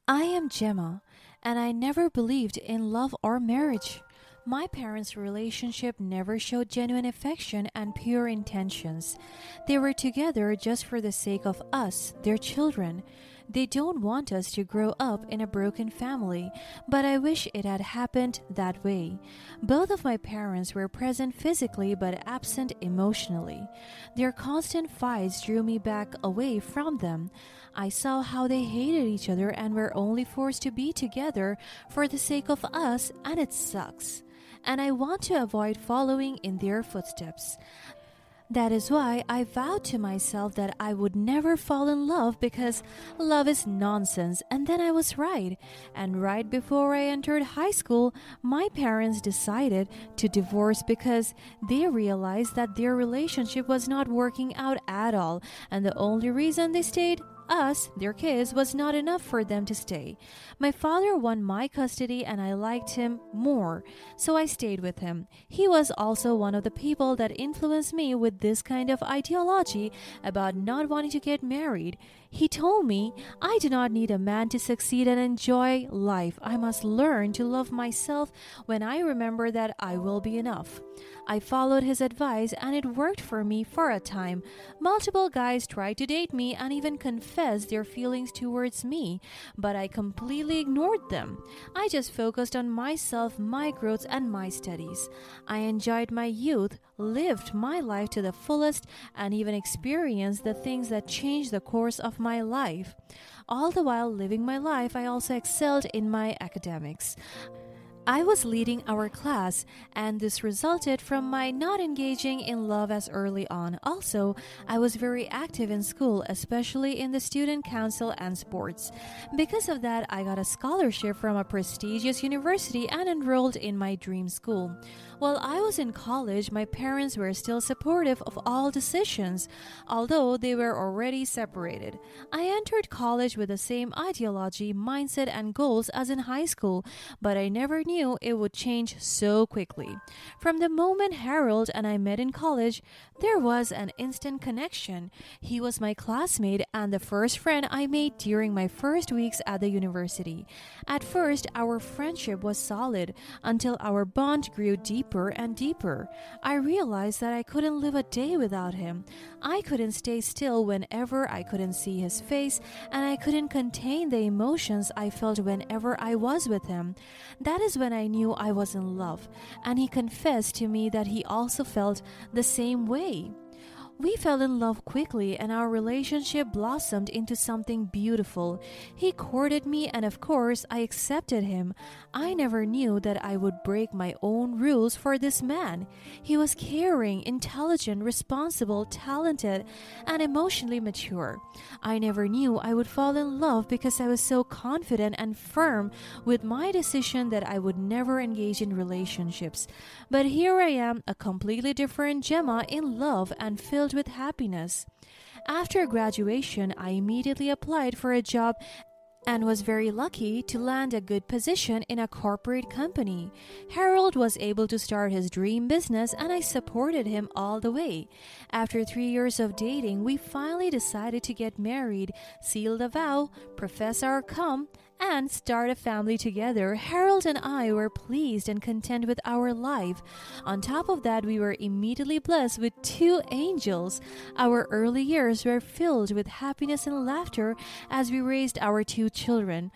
I am Gemma, and I never believed in love or marriage. My parents' relationship never showed genuine affection and pure intentions. They were together just for the sake of us, their children. They don't want us to grow up in a broken family, but I wish it had happened that way. Both of my parents were present physically but absent emotionally. Their constant fights drew me back away from them. I saw how they hated each other and were only forced to be together for the sake of us, and it sucks. And I want to avoid following in their footsteps. That is why I vowed to myself that I would never fall in love because love is nonsense, and then I was right. And right before I entered high school, my parents decided to divorce because they realized that their relationship was not working out at all, and the only reason they stayed, us, their kids, was not enough for them to stay. My father won my custody and I liked him more, so I stayed with him. He was also one of the people that influenced me with this kind of ideology about not wanting to get married. He told me, I do not need a man to succeed and enjoy life. I must learn to love myself when I remember that I will be enough. I followed his advice and it worked for me for a time. Multiple guys tried to date me and even confessed their feelings towards me, but I completely ignored them. I just focused on myself, my growth, and my studies. I enjoyed my youth, lived my life to the fullest, and even experienced the things that changed the course of my life. All the while living my life, I also excelled in my academics. I was leading our class, and this resulted from my not engaging in love as early on. Also, I was very active in school, especially in the student council and sports. Because of that, I got a scholarship from a prestigious university and enrolled in my dream school. While I was in college, my parents were still supportive of all decisions, although they were already separated. I entered college with the same ideology, mindset, and goals as in high school, but I never knew it would change so quickly. From the moment Harold and I met in college, there was an instant connection. He was my classmate and the first friend I made during my first weeks at the university. At first, our friendship was solid until our bond grew deeper and deeper. I realized that I couldn't live a day without him. I couldn't stay still whenever I couldn't see his face, and I couldn't contain the emotions I felt whenever I was with him. That is when I knew I was in love, and he confessed to me that he also felt the same way. We fell in love quickly and our relationship blossomed into something beautiful. He courted me and of course I accepted him. I never knew that I would break my own rules for this man. He was caring, intelligent, responsible, talented, and emotionally mature. I never knew I would fall in love because I was so confident and firm with my decision that I would never engage in relationships. But here I am, a completely different Gemma in love and filled with happiness. After graduation, I immediately applied for a job and was very lucky to land a good position in a corporate company. Harold was able to start his dream business and I supported him all the way. After 3 years of dating, we finally decided to get married, seal the vow, profess our cum, and start a family together. Harold and I were pleased and content with our life. On top of that, we were immediately blessed with 2 angels. Our early years were filled with happiness and laughter as we raised our 2 children.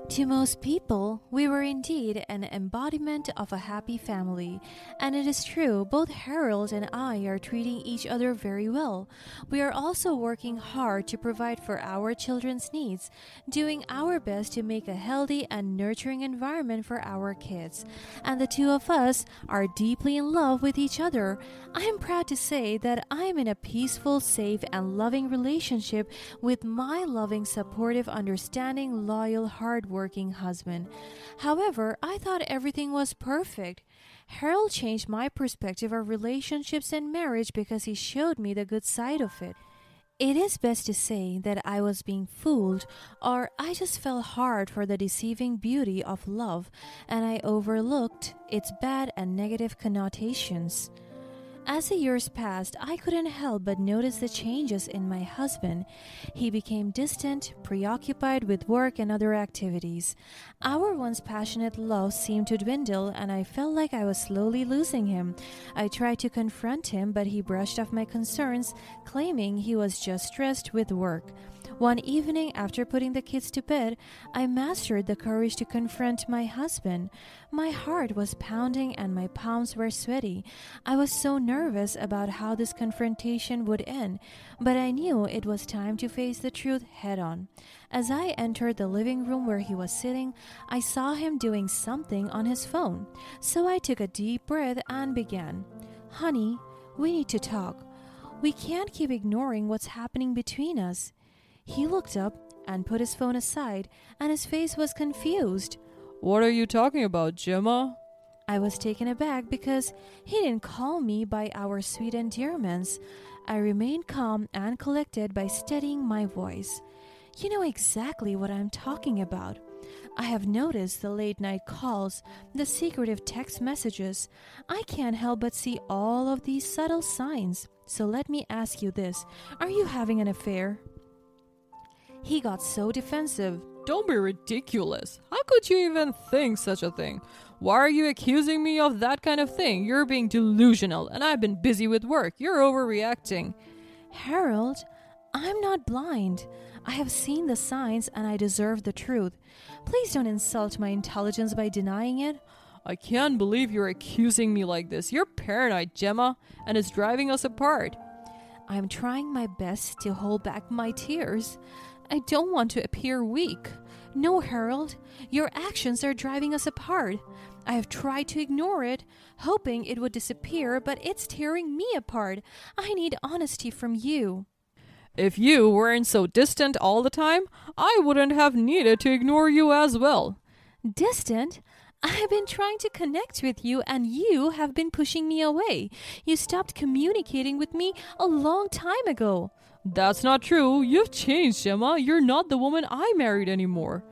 To most people, we were indeed an embodiment of a happy family. And it is true, both Harold and I are treating each other very well. We are also working hard to provide for our children's needs, doing our best to make a healthy and nurturing environment for our kids. And the 2 of us are deeply in love with each other. I am proud to say that I am in a peaceful, safe, and loving relationship with my loving, supportive, understanding, loyal, hard-working husband. However, I thought everything was perfect. Harold changed my perspective of relationships and marriage because he showed me the good side of it. It is best to say that I was being fooled, or I just fell hard for the deceiving beauty of love, and I overlooked its bad and negative connotations. As the years passed, I couldn't help but notice the changes in my husband. He became distant, preoccupied with work and other activities. Our once passionate love seemed to dwindle, and I felt like I was slowly losing him. I tried to confront him, but he brushed off my concerns, claiming he was just stressed with work. One evening, after putting the kids to bed, I mustered the courage to confront my husband. My heart was pounding and my palms were sweaty. I was so nervous about how this confrontation would end, but I knew it was time to face the truth head on. As I entered the living room where he was sitting, I saw him doing something on his phone. So I took a deep breath and began. "Honey, we need to talk. We can't keep ignoring what's happening between us." He looked up and put his phone aside, and his face was confused. "What are you talking about, Gemma?" I was taken aback because he didn't call me by our sweet endearments. I remained calm and collected by steadying my voice. "You know exactly what I'm talking about. I have noticed the late-night calls, the secretive text messages. I can't help but see all of these subtle signs. So let me ask you this. Are you having an affair?" He got so defensive. "Don't be ridiculous. How could you even think such a thing? Why are you accusing me of that kind of thing? You're being delusional, and I've been busy with work. You're overreacting." "Harold, I'm not blind. I have seen the signs and I deserve the truth. Please don't insult my intelligence by denying it." "I can't believe you're accusing me like this. You're paranoid, Gemma, and it's driving us apart." I'm trying my best to hold back my tears. I don't want to appear weak. No, Harold, your actions are driving us apart. I have tried to ignore it, hoping it would disappear, but it's tearing me apart. I need honesty from you. "If you weren't so distant all the time, I wouldn't have needed to ignore you as well." "Distant? I have been trying to connect with you and you have been pushing me away. You stopped communicating with me a long time ago." "That's not true. You've changed, Gemma. You're not the woman I married anymore."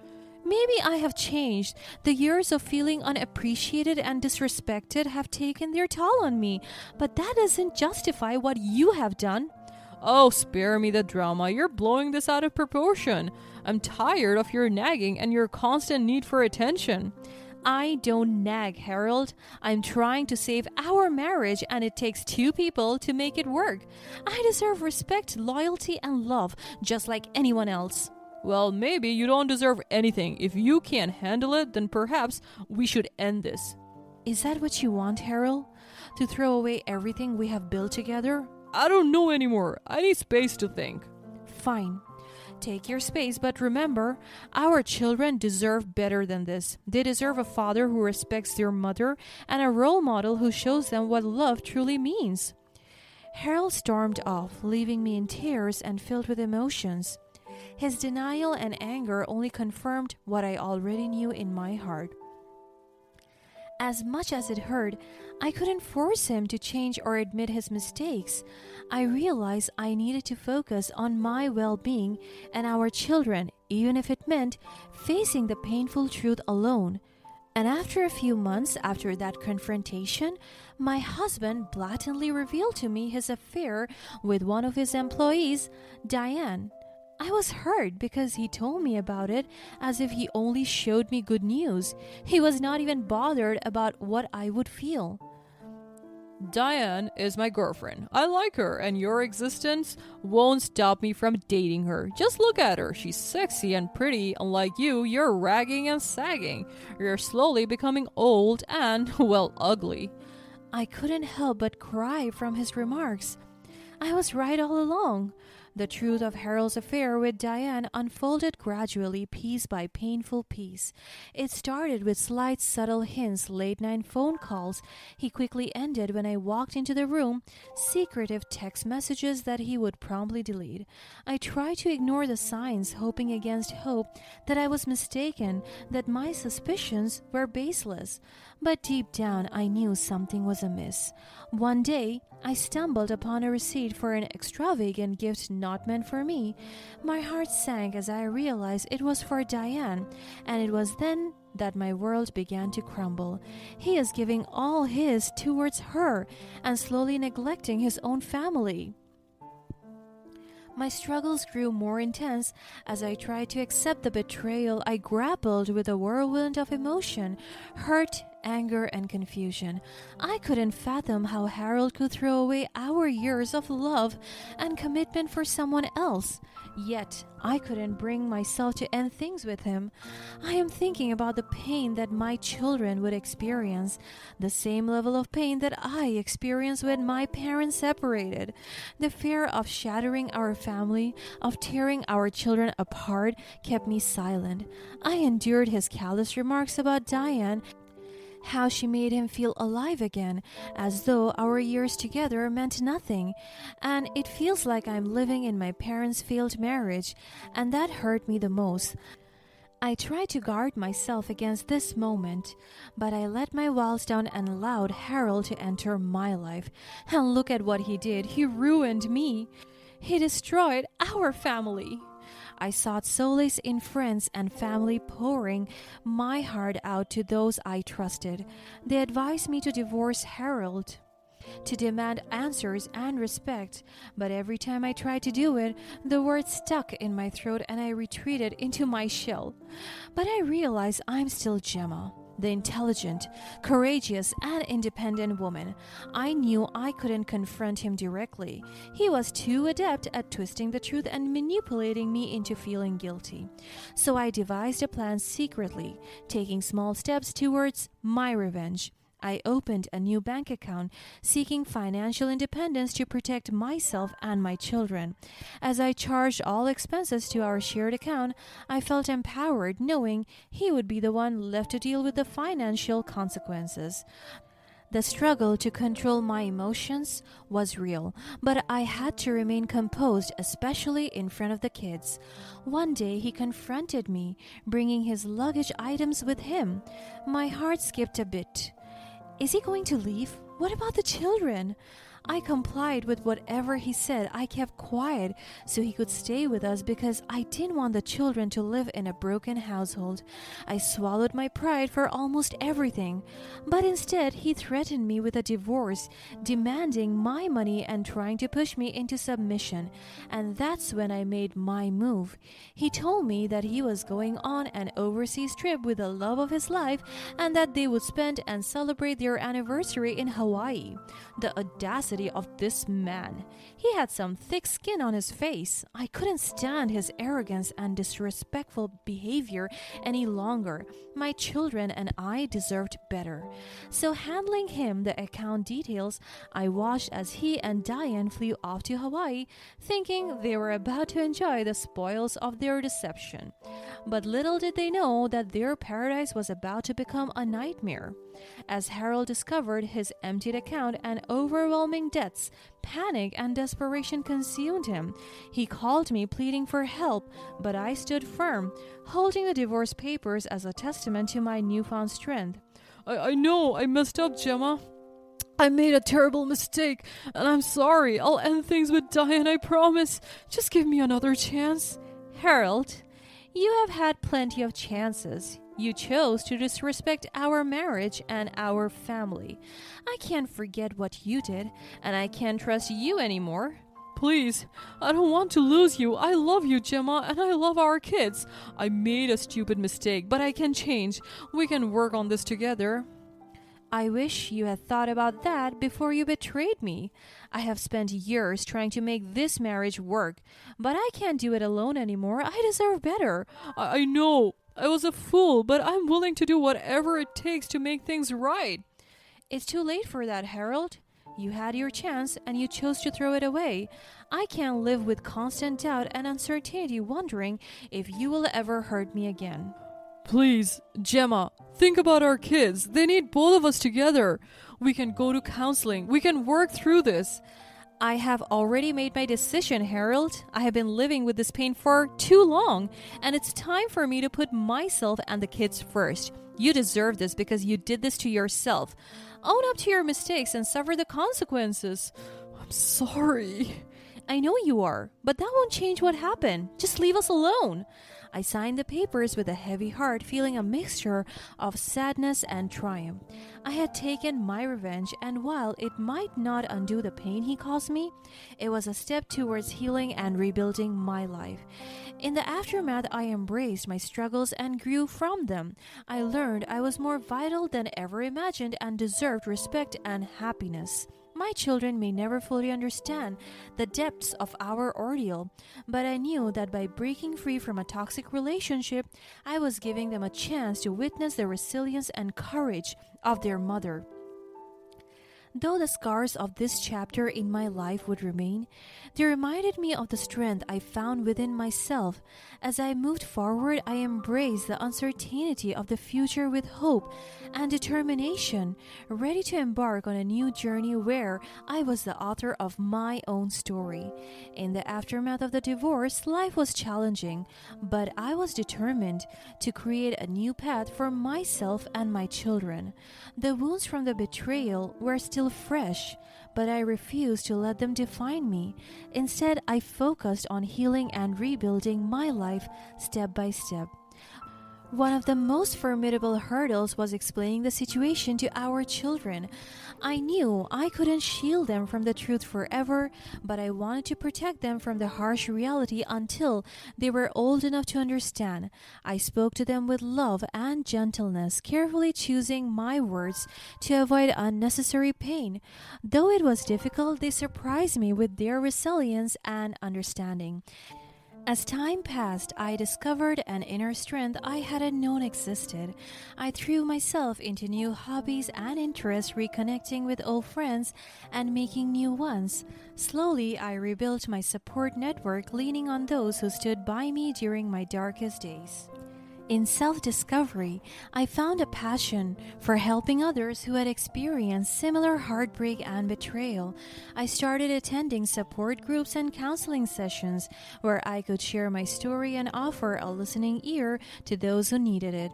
"Maybe I have changed. The years of feeling unappreciated and disrespected have taken their toll on me, but that doesn't justify what you have done." "Oh, spare me the drama. You're blowing this out of proportion. I'm tired of your nagging and your constant need for attention." "I don't nag, Harold. I'm trying to save our marriage and it takes two people to make it work. I deserve respect, loyalty, and love, just like anyone else." "Well, maybe you don't deserve anything. If you can't handle it, then perhaps we should end this." "Is that what you want, Harold? To throw away everything we have built together?" "I don't know anymore. I need space to think." "Fine. Take your space, but remember, our children deserve better than this. They deserve a father who respects their mother and a role model who shows them what love truly means." Harold stormed off, leaving me in tears and filled with emotions. His denial and anger only confirmed what I already knew in my heart. As much as it hurt, I couldn't force him to change or admit his mistakes. I realized I needed to focus on my well-being and our children, even if it meant facing the painful truth alone. And after a few months after that confrontation, my husband blatantly revealed to me his affair with one of his employees, Diane. I was hurt because he told me about it as if he only showed me good news. He was not even bothered about what I would feel. "Diane is my girlfriend. I like her, and your existence won't stop me from dating her. Just look at her. She's sexy and pretty. Unlike you, you're ragging and sagging. You're slowly becoming old and, well, ugly." I couldn't help but cry from his remarks. I was right all along. The truth of Harold's affair with Diane unfolded gradually, piece by painful piece. It started with slight, subtle hints, late-night phone calls. He quickly ended when I walked into the room, secretive text messages that he would promptly delete. I tried to ignore the signs, hoping against hope that I was mistaken, that my suspicions were baseless. But deep down, I knew something was amiss. One day, I stumbled upon a receipt for an extravagant gift not meant for me. My heart sank as I realized it was for Diane, and it was then that my world began to crumble. He is giving all his towards her and slowly neglecting his own family. My struggles grew more intense as I tried to accept the betrayal. I grappled with a whirlwind of emotion, hurt, anger, and confusion. I couldn't fathom how Harold could throw away our years of love and commitment for someone else. Yet, I couldn't bring myself to end things with him. I am thinking about the pain that my children would experience, the same level of pain that I experienced when my parents separated. The fear of shattering our family, of tearing our children apart, kept me silent. I endured his callous remarks about Diane, how she made him feel alive again, as though our years together meant nothing. And it feels like I'm living in my parents' failed marriage, and that hurt me the most. I tried to guard myself against this moment, but I let my walls down and allowed Harold to enter my life. And look at what he did. He ruined me. He destroyed our family. I sought solace in friends and family, pouring my heart out to those I trusted. They advised me to divorce Harold, to demand answers and respect, but every time I tried to do it, the words stuck in my throat and I retreated into my shell. But I realized I'm still Gemma, the intelligent, courageous, and independent woman. I knew I couldn't confront him directly. He was too adept at twisting the truth and manipulating me into feeling guilty. So I devised a plan secretly, taking small steps towards my revenge. I opened a new bank account, seeking financial independence to protect myself and my children. As I charged all expenses to our shared account, I felt empowered, knowing he would be the one left to deal with the financial consequences. The struggle to control my emotions was real, but I had to remain composed, especially in front of the kids. One day he confronted me, bringing his luggage items with him. My heart skipped a bit. Is he going to leave? What about the children? I complied with whatever he said. I kept quiet so he could stay with us because I didn't want the children to live in a broken household. I swallowed my pride for almost everything. But instead, he threatened me with a divorce, demanding my money and trying to push me into submission. And that's when I made my move. He told me that he was going on an overseas trip with the love of his life and that they would spend and celebrate their anniversary in Hawaii. The audacity of this man. He had some thick skin on his face. I couldn't stand his arrogance and disrespectful behavior any longer. My children and I deserved better. So handling him the account details, I watched as he and Diane flew off to Hawaii, thinking they were about to enjoy the spoils of their deception. But little did they know that their paradise was about to become a nightmare. As Harold discovered his emptied account and overwhelming debts, panic and desperation consumed him. He called me pleading for help, but I stood firm, holding the divorce papers as a testament to my newfound strength. I know I messed up, Gemma. I made a terrible mistake, and I'm sorry. I'll end things with Diane, I promise. Just give me another chance. Harold, you have had plenty of chances. You chose to disrespect our marriage and our family. I can't forget what you did, and I can't trust you anymore. Please, I don't want to lose you. I love you, Gemma, and I love our kids. I made a stupid mistake, but I can change. We can work on this together. I wish you had thought about that before you betrayed me. I have spent years trying to make this marriage work, but I can't do it alone anymore. I deserve better. I know. I was a fool, but I'm willing to do whatever it takes to make things right. It's too late for that, Harold. You had your chance and you chose to throw it away. I can't live with constant doubt and uncertainty, wondering if you will ever hurt me again. Please, Gemma, think about our kids. They need both of us together. We can go to counseling. We can work through this. I have already made my decision, Harold. I have been living with this pain for too long, and it's time for me to put myself and the kids first. You deserve this because you did this to yourself. Own up to your mistakes and suffer the consequences. I'm sorry. I know you are, but that won't change what happened. Just leave us alone. I signed the papers with a heavy heart, feeling a mixture of sadness and triumph. I had taken my revenge, and while it might not undo the pain he caused me, it was a step towards healing and rebuilding my life. In the aftermath, I embraced my struggles and grew from them. I learned I was more vital than ever imagined and deserved respect and happiness. My children may never fully understand the depths of our ordeal, but I knew that by breaking free from a toxic relationship, I was giving them a chance to witness the resilience and courage of their mother. Though the scars of this chapter in my life would remain, they reminded me of the strength I found within myself. As I moved forward, I embraced the uncertainty of the future with hope and determination, ready to embark on a new journey where I was the author of my own story. In the aftermath of the divorce, life was challenging, but I was determined to create a new path for myself and my children. The wounds from the betrayal were still fresh, but I refused to let them define me. Instead, I focused on healing and rebuilding my life step by step. One of the most formidable hurdles was explaining the situation to our children. I knew I couldn't shield them from the truth forever, but I wanted to protect them from the harsh reality until they were old enough to understand. I spoke to them with love and gentleness, carefully choosing my words to avoid unnecessary pain. Though it was difficult, they surprised me with their resilience and understanding. As time passed, I discovered an inner strength I hadn't known existed. I threw myself into new hobbies and interests, reconnecting with old friends and making new ones. Slowly, I rebuilt my support network, leaning on those who stood by me during my darkest days. In self-discovery, I found a passion for helping others who had experienced similar heartbreak and betrayal. I started attending support groups and counseling sessions where I could share my story and offer a listening ear to those who needed it.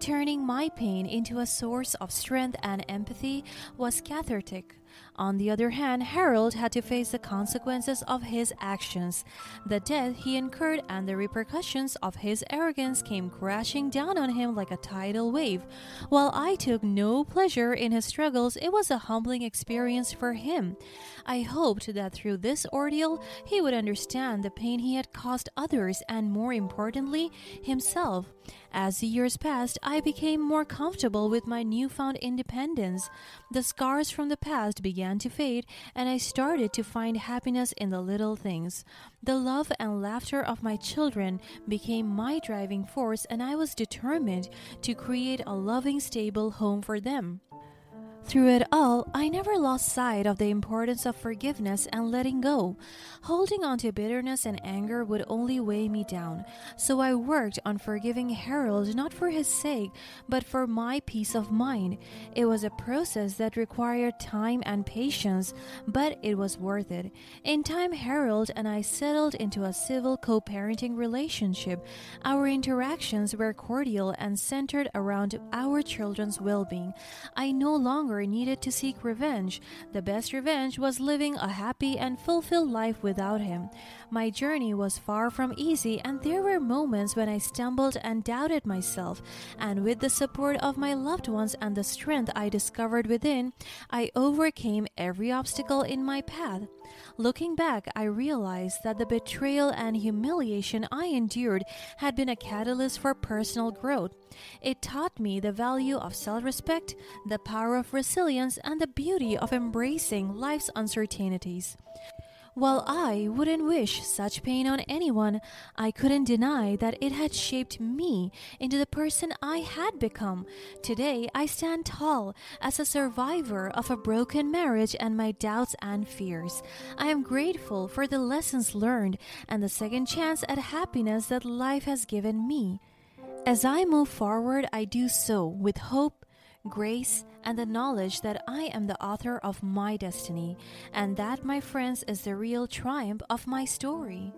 Turning my pain into a source of strength and empathy was cathartic. On the other hand, Harold had to face the consequences of his actions. The debt he incurred and the repercussions of his arrogance came crashing down on him like a tidal wave. While I took no pleasure in his struggles, it was a humbling experience for him. I hoped that through this ordeal, he would understand the pain he had caused others and, more importantly, himself. As the years passed, I became more comfortable with my newfound independence. The scars from the past began to fade, and I started to find happiness in the little things. The love and laughter of my children became my driving force, and I was determined to create a loving, stable home for them. Through it all, I never lost sight of the importance of forgiveness and letting go. Holding on to bitterness and anger would only weigh me down, so I worked on forgiving Harold not for his sake, but for my peace of mind. It was a process that required time and patience, but it was worth it. In time, Harold and I settled into a civil co-parenting relationship. Our interactions were cordial and centered around our children's well-being. I no longer needed to seek revenge. The best revenge was living a happy and fulfilled life without him. My journey was far from easy, and there were moments when I stumbled and doubted myself. And with the support of my loved ones and the strength I discovered within, I overcame every obstacle in my path. Looking back, I realized that the betrayal and humiliation I endured had been a catalyst for personal growth. It taught me the value of self-respect, the power of resilience, and the beauty of embracing life's uncertainties. While I wouldn't wish such pain on anyone, I couldn't deny that it had shaped me into the person I had become. Today, I stand tall as a survivor of a broken marriage and my doubts and fears. I am grateful for the lessons learned and the second chance at happiness that life has given me. As I move forward, I do so with hope, grace, and the knowledge that I am the author of my destiny, and that, my friends, is the real triumph of my story.